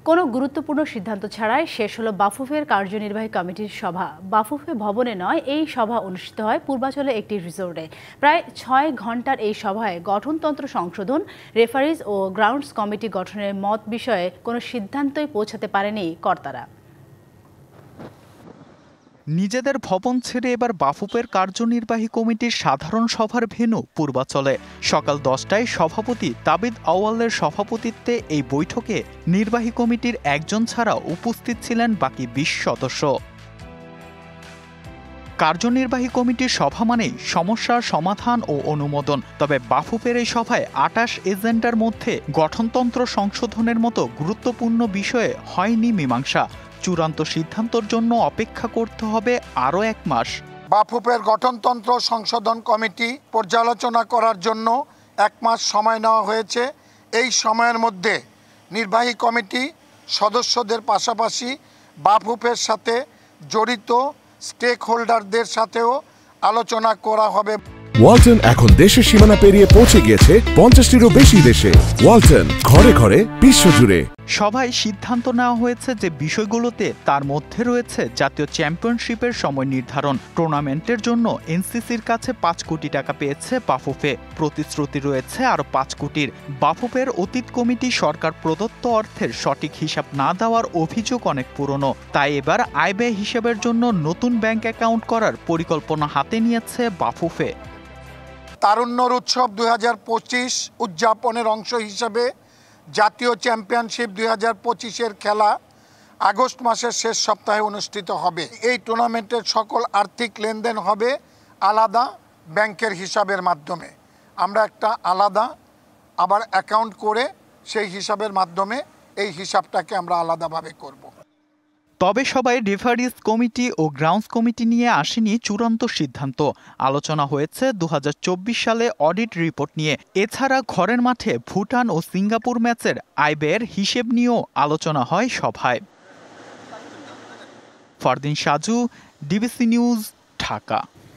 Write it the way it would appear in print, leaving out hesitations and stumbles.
কোনো গুরুত্বপূর্ণ সিদ্ধান্ত ছাড়াই শেষ হলো বাফুফের কার্যনির্বাহী কমিটির সভা। বাফুফে ভবনে নয়, এই সভা অনুষ্ঠিত হয় পূর্বাচলে একটি রিসোর্টে। প্রায় ৬ ঘন্টার এই সভায় গঠনতন্ত্র সংশোধন, রেফারিজ ও গ্রাউন্ডস কমিটি গঠনের মত বিষয়ে কোনো সিদ্ধান্তই পৌঁছাতে পারেনি কর্তারা। নিজেদের ভবন ছেড়ে এবার বাফুফের কার্যনির্বাহী কমিটির সাধারণ সভার ভেন্যু পূর্বাচলে। সকাল 10টায় সভাপতি তাবিদ আউয়ালের সভাপতিত্বে এই বৈঠকে নির্বাহী কমিটির একজন ছাড়া উপস্থিত ছিলেন বাকি 20 সদস্য। কার্যনির্বাহী কমিটির সভা মানেই সমস্যার সমাধান ও অনুমোদন। তবে বাফুফের এই সভায় 28 এজেন্ডার মধ্যে গঠনতন্ত্র সংশোধনের মতো গুরুত্বপূর্ণ বিষয়ে হয়নি মীমাংসা। চূড়ান্ত সিদ্ধান্তের জন্য অপেক্ষা করতে হবে আরও 1 মাস। বাফুফের গঠনতন্ত্র সংশোধন কমিটি পর্যালোচনা করার জন্য 1 মাস সময় নেওয়া হয়েছে। এই সময়ের মধ্যে নির্বাহী কমিটি সদস্যদের পাশাপাশি বাফুফের সাথে জড়িত স্টেক হোল্ডারদের সাথেও আলোচনা করা হবে। ওয়ালটন এখন দেশের সীমানা পেরিয়ে পৌঁছে গিয়েছে 50টিরও বেশি দেশে। ওয়ালটন, ঘরে ঘরে, বিশ্বজুড়ে। সভায় সিদ্ধান্ত নেওয়া হয়েছে যে বিষয়গুলোতে তার মধ্যে রয়েছে জাতীয় চ্যাম্পিয়নশিপের সময় নির্ধারণ। টুর্নামেন্টের জন্য এনসিসির কাছে 5 কোটি টাকা পেয়েছে বাফুফে, প্রতিশ্রুতি রয়েছে আরও 5 কোটির। বাফুফের অতীত কমিটি সরকার প্রদত্ত অর্থের সঠিক হিসাব না দেওয়ার অভিযোগ অনেক পুরনো। তাই এবার আয় ব্যয় হিসাবের জন্য নতুন ব্যাংক অ্যাকাউন্ট করার পরিকল্পনা হাতে নিয়েছে বাফুফে। তারুণ্যর উৎসব 2025 উদযাপনের অংশ হিসেবে জাতীয় চ্যাম্পিয়নশিপ 2025-এর খেলা আগস্ট মাসের শেষ সপ্তাহে অনুষ্ঠিত হবে। এই টুর্নামেন্টের সকল আর্থিক লেনদেন হবে আলাদা ব্যাংকের হিসাবের মাধ্যমে। আমরা একটা আলাদা আবার অ্যাকাউন্ট করে সেই হিসাবের মাধ্যমে এই হিসাবটাকে আমরা আলাদাভাবে করব। তবে সবাই রেফারিজ কমিটি ও গ্রাউন্ডস কমিটি নিয়ে আসেনি চূড়ান্ত সিদ্ধান্ত। আলোচনা হয়েছে 2024 সালে অডিট রিপোর্ট নিয়ে। এছাড়া ঘরের মাঠে ভুটান ও সিঙ্গাপুর ম্যাচের আয় ব্যয়ের হিসেব নিয়েও আলোচনা হয় সভায়। Fardin Saju, DBC news, Dhaka.